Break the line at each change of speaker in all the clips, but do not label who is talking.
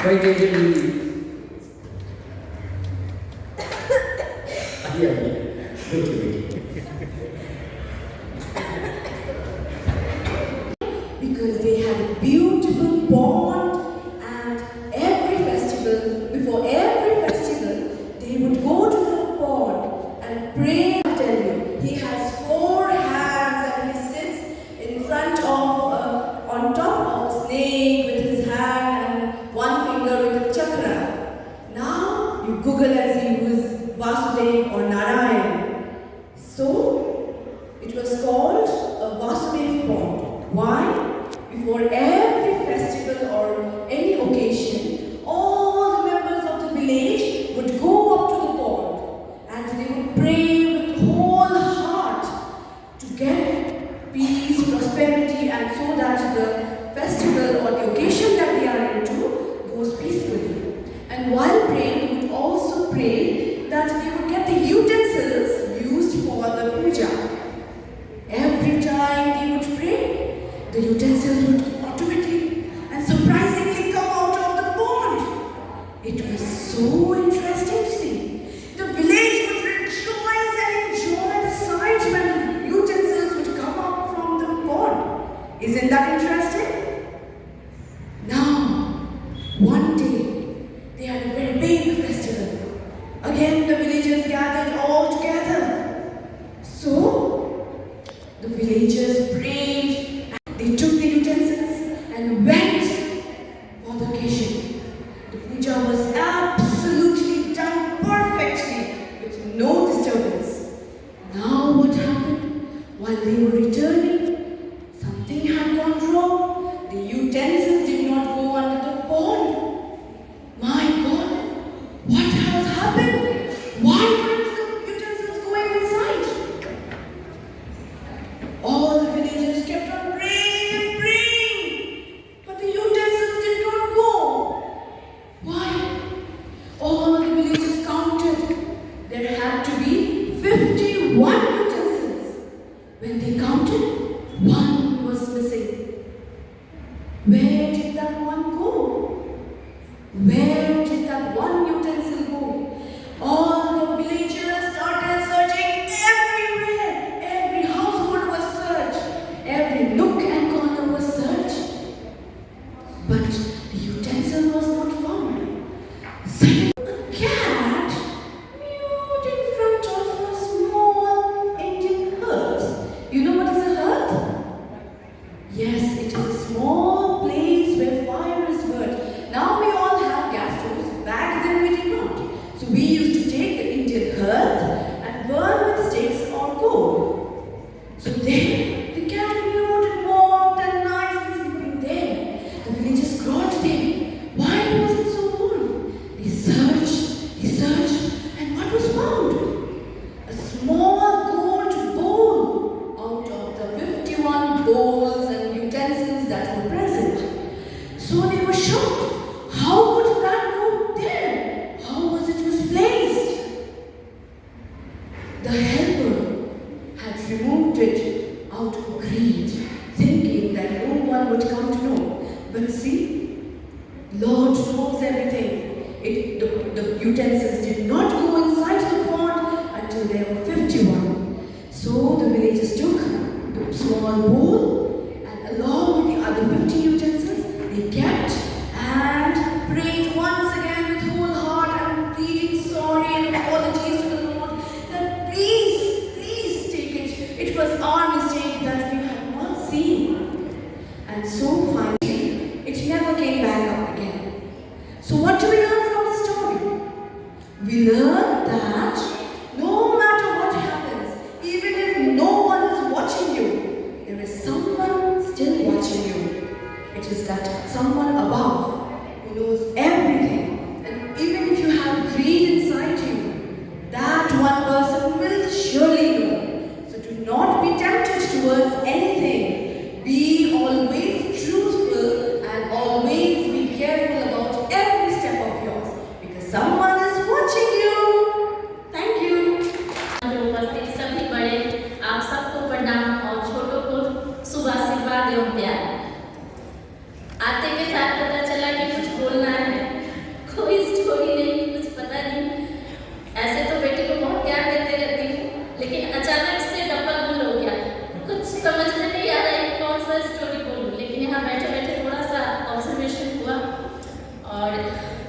Right, Angel? Yeah, wait.
Because they had a beautiful bond, and before every festival, they would go to the pond and pray. I tell you, he has 4 hands and he sits in front of, on top of a snake with his hand and one finger with a chakra. Now you Google and see who is Vasudev or Narayan. So it was called a Vasudev pond. Why? Before every festival or any occasion, all the members of the village would go up to the pond and they would pray with whole heart to get peace, prosperity, and so that the festival or the occasion that they are into goes peacefully. And while praying, they would also pray that they would get the utensils used for the puja. Every time they would pray, the utensils would automatically and surprisingly come out of the pond. It was so interesting to see. The village would rejoice and enjoy the sight when the utensils would come up from the pond. Isn't that interesting? Now, one day, they had a very big festival. Again, the villagers gathered all together. So, the villagers prayed. They took the utensils and went for the occasion. The puja was absolutely done perfectly with no disturbance. Now what happened? While they were returning, something had gone wrong. The utensils did not go under the pond. My God, what has happened? Why weren't the utensils going inside? All the villagers kept on praying, but the utensils did not go. Why? All the villagers counted. There had to be 51 utensils. When they counted, one was missing. Where did that one go? Where did that one utensil go? All the villagers started searching everywhere. Every household was searched. Every nook and corner was searched. But the utensil was not found. Suddenly, a cat mewed in front of a small Indian hearth. You know what is a hearth? Yes, it is a small place where fire is burnt. Now we all have gas stoves. Back then we did not. So we used to take the Indian hearth and burn with sticks or coal. So then the cat mewed and warmed and nice and sleeping there. The villagers crawled to him. Why was it so warm? They searched, and what was found? A small gold bowl out of the 51 bowls and utensils that were present. So they were shocked. How could that go there? How was it misplaced? The helper had removed it out of greed, thinking that no one would come to know. But see, Lord knows everything. The utensils did not go inside the pond until there were 51. So the villagers took the small bowl and along with the other 50 utensils, they kept and prayed once again with whole heart and pleading sorry and apologies to the Lord that please take it. It was our mistake that we had not seen. And so finally, it never came back up again. So what do we learn from this story? We learn that no matter what happens, even if no one is watching you, there is someone still watching you. It is that someone above who knows everything. And even if you have greed inside you, that one person will surely know. So do not be tempted towards anything. Be always truthful and always be careful about every step of yours. Because someone is watching you.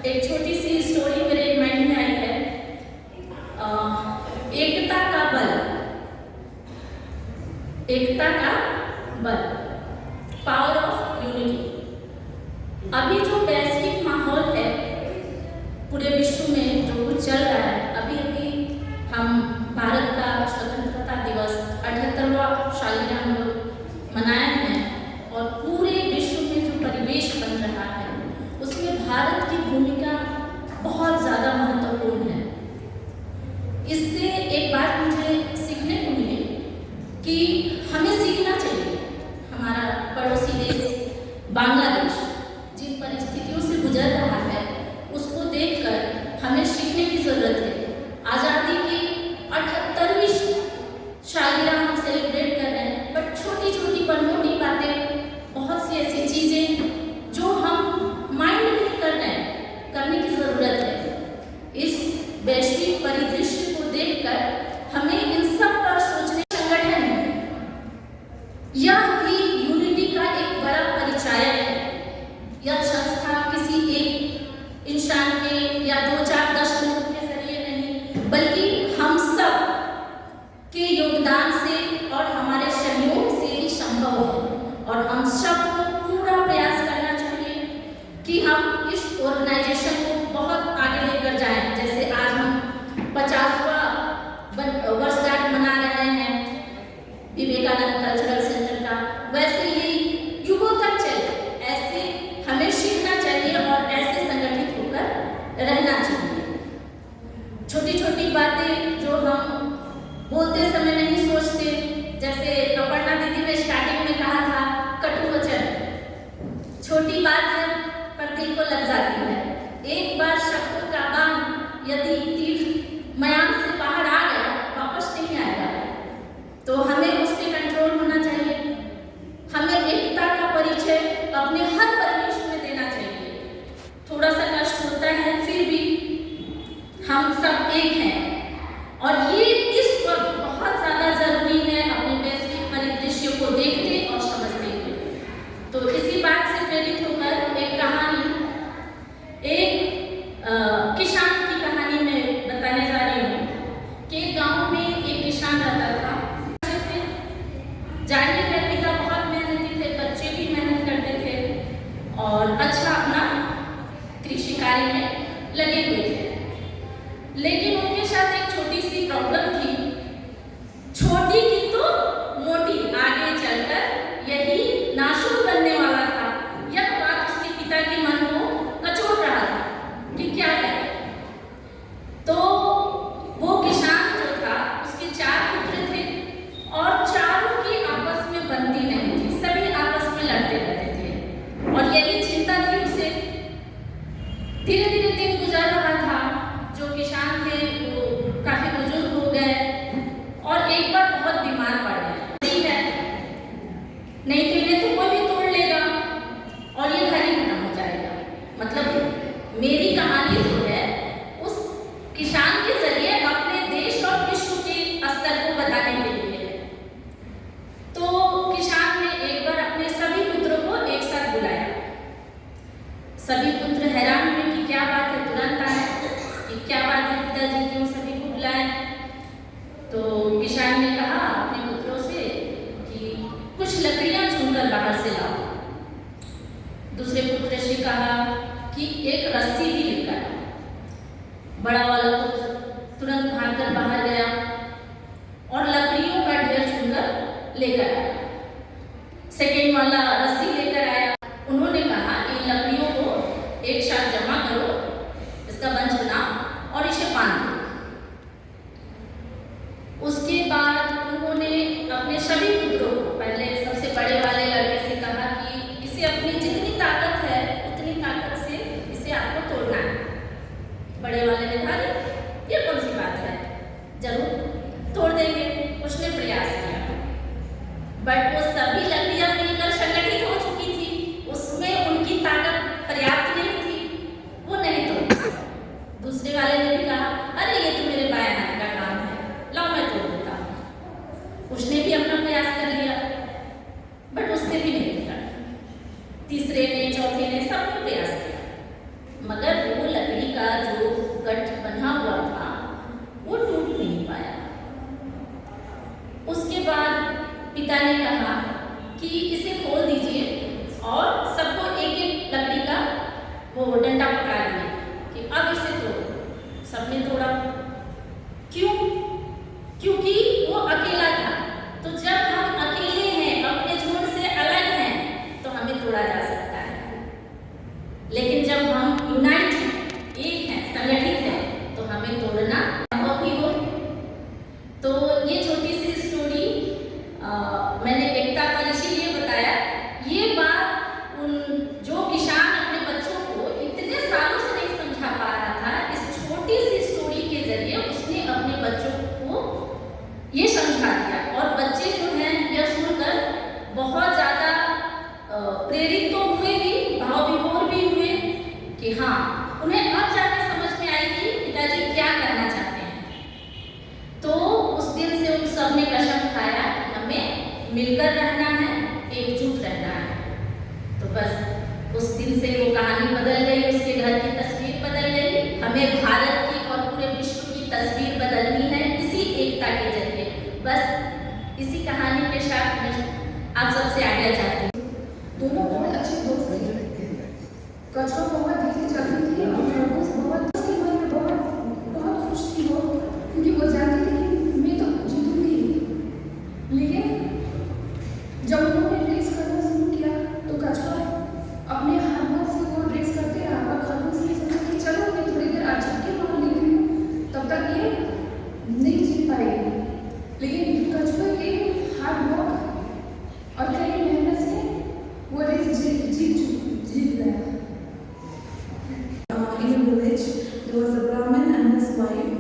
एक छोटी सी story मेरे mind में आई है। एकता का बल, एकता का बल, power of unity. अभी जो वैश्विक माहौल है पूरे विश्व में जो कुछ चल रहा है, अभी अभी हम भारत का स्वतंत्रता दिवस 78वां सालगिरह हम लोग मनाए हैं और पूरे विश्व में जो परिवेश बन रहा है उसमें भारत की भूमिका बहुत ज़्यादा महत्वपूर्ण है। इससे एक बात मुझे सीखने को मिली कि हमें सीखना चाहिए। हमारा पड़ोसी देश बांग्लादेश जिन परिस्थितियों से गुजर रहा है उसको देखकर हमें सीखने की ज़रूरत है। आज़ादी की 78वीं सालगिरह हम सेलिब्रेट कर रहे हैं, बट छोटी छोटी पर मोटी बातें, बहुत सी ऐसी चीज़ें जो हम माइंड में कर रहे हैं, करने की ज़रूरत है। इस वैश्विक परिदृश्य को देखकर हमें इन सब पर सोचने। संगठन यह भी यूनिटी का एक बड़ा परिचायक है। यह संस्था किसी एक इंसान के या 2-4-10 लोगों के जरिए नहीं, बल्कि हम सब के योगदान से और हमारे सहयोग से ही संभव है। और हम सबको पूरा प्रयास करना चाहिए कि हम इस ऑर्गेनाइजेशन को बहुत आगे लेकर जाएं। जैसे आज हम 50वां वर्षगांठ मना रहे हैं विवेकानंद कल्चरल सेंटर का, वैसे ही युगों तक चले। ऐसे हमें सीखना चाहिए और ऐसे संगठित होकर रहना चाहिए। छोटी छोटी बातें जो हम बोलते समय नहीं सोचते, जैसे अपर्णा दीदी ने स्टार्टिंग में कहा था कटु वचन, छोटी बात है पर दिल को लग जाती है। एक बार शत्रु का बाण यदि तीर मयान से बाहर आ गया वापस नहीं आएगा, तो हमें उस पर कंट्रोल होना चाहिए। हमें एकता का परिचय अपने हर परिवेश में देना चाहिए। थोड़ा सा कष्ट होता है फिर भी हम सब एक हैं और ये इस वक्त बहुत ज़्यादा ज़रूरी है अपने वैश्विक परिदृश्य को देखते और समझते हुए। तो इसी बात से प्रेरित होकर एक कहानी, एक किसान की कहानी मैं बताने जा रही हूँ कि गांव में एक किसान रहता था। जाहिर है पिता बहुत मेहनती थे, बच्चे भी मेहनत करते थे और अच्छा अपना कृषि कार्य में लगे हुए थे। लेकिन उनके साथ एक छोटी सी प्रॉब्लम थी, छोटी की तो मोटी, आगे चलकर यही नासूर बनने वाला था। यह बात उसके पिता के मन को कचोट रहा था कि क्या करें। तो वो किसान जो था उसके 4 पुत्र थे और चारों की आपस में बनती नहीं थी, सभी आपस में लड़ते रहते थे और यही चिंता थी उसे। धीरे धीरे दिन गुजर रहा था। जो किसान थे वो काफी बुजुर्ग हो गए और एक बार बहुत बीमार पड़ गए। नहीं तो इन्हें तो कोई भी तोड़ लेगा और ये घर ही खत्म हो जाएगा। मतलब मेरी कहानी जो है उस किसान के जरिए अपने देश और विश्व के स्तर को बताने के लिए है। तो किसान ने एक बार अपने सभी पुत्रों को एक साथ बुलाया। सभी पुत्र हैरान हुए कि क्या बात है, तुरंत आए कि क्या बात है पिताजी, क्यों सभी को बुलाए। तो किसान ने कहा अपने पुत्रों से कि कुछ लकड़ियां चुनकर बाहर से लाओ। दूसरे पुत्र से कहा कि एक रस्सी भी लेकर आओ। बड़ा वाला पुत्र तुरंत भागकर बाहर गया और लकड़ियों का ढेर चुनकर लेकर आया। सेकेंड वाला रस्सी लेकर आया। उन्होंने कहा इन लकड़ियों को एक साथ जमा करो, इसका बंच बनाओ और इसे बांध दो। उसके बाद उन्होंने अपने सभी पुत्रों को, पहले सबसे बड़े वाले लड़के से कहा कि इसे अपनी जितनी ताकत है उतनी ताकत से इसे आपको तोड़ना है। बड़े वाले ने कहा ये कौन सी बात है, जरूर तोड़ देंगे। उसने प्रयास किया बट वो सभी लकड़ियां मिलकर संगठित हो चुकी थी, उसमें उनकी ताकत पर्याप्त नहीं थी, वो नहीं तोड़। दूसरे वाले ने भी कहा अरे ये तो मेरे बाएं हाथ का काम है, लाओ मैं तोड़ देता हूँ। उसने भी अपना प्रयास कर लिया बट उससे भी नहीं टूटा। तीसरे ने, चौथे ने सबने प्रयास किया मगर वो अब इसे तोड़ो। सबने तोड़ा। क्यों? क्योंकि वो अकेला था। तो जब हम अकेले हैं, अपने झुंड से अलग हैं, तो हमें तोड़ा जा सकता है। लेकिन जब हम यूनाइट हैं, एक हैं, संगठित हैं, तो हमें तोड़ना संभव ही हो। तो ये छोटी सी स्टोरी मैंने एकता पर इसीलिए बताया। ये बात उन जो किसान अपने बच्चों को इतने सालों से नहीं समझा पा रहा था, इस छोटी सी स्टोरी के जरिए उसने अपने बच्चों को ये समझा दिया। और बच्चे जो हैं यह सुनकर बहुत ज़्यादा प्रेरित तो हुए ही, भाव विभोर भी हुए कि हाँ, उन्हें अब जाकर समझ में आई कि पिताजी क्या करना चाहते हैं। तो उस दिन से उन सब ने कसम खाया कि हमें मिलकर रहना है, एकजुट रहना है। तो बस उस दिन से वो कहानी बदल गई, उसके घर की तस्वीर बदल गई। हमें भारत की और पूरे विश्व की तस्वीर बदलनी है इसी एकता के जरिए। बस इसी कहानी के साथ मैं आप सबसे आज्ञा चाहती हूँ।
दोनों बहुत अच्छे दोस्त थे। कचरा बहुत धीरे चलती थी और खरगोश बहुत उसके मन में बहुत खुश थी वो, क्योंकि वो जानती थी कि मैं तो जीतूंगी। लेकिन जब उन्होंने रेस करना शुरू किया तो कचरा अपने हाथों से वो रेस करते रहा और खरगोश ने सोचा कि चलो मैं थोड़ी देर आज झटके मार लेती हूँ, तब तक ये नहीं जीत पाएगी। लेकिन कछुए के हार्ड वर्क और कड़ी मेहनत से वो रेस जीत गया। In a village, there was a Brahmin and his wife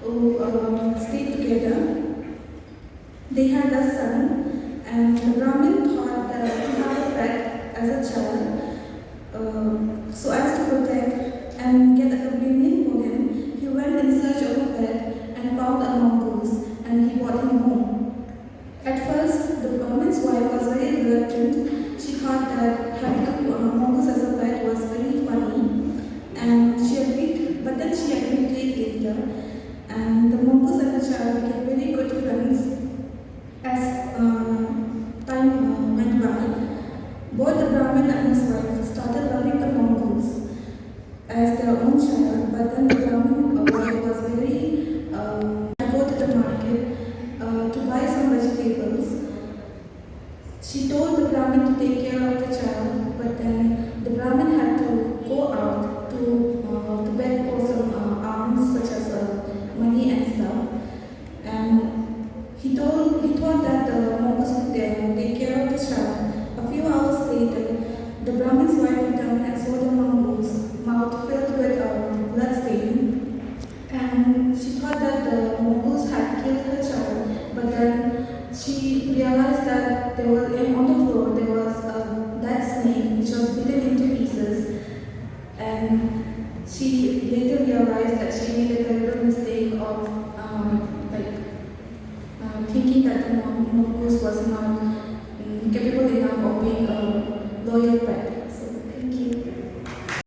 who stayed together. They had a son, and the Brahmin thought that to have a pet as a child, so as to protect and get a companion for him, he went in search of a pet and found a mongoose, and he brought him home. At first, the Brahmin's wife was very reluctant. She thought that having a mongoose as a pet was very funny, and she agreed. But then she agreed later, and the mongoose and the child became very good friends. As time went by, both the Brahmin and his wife started loving the mongoose as their own child. But then the Brahmin wife was very go to the market to buy some vegetables. She told the Brahmin to take care of the child, but then the Brahmin had to go out to beg for some alms such as money and stuff. And he thought that the mongoose would take care of the child. A few hours later, the Brahmin's wife returned and saw the mongoose mouth filled with blood stain. And she thought that the mongoose had killed her child, but then she realized that there was on the floor there was a dead snake which was bitten into pieces. And she later realized that she needed the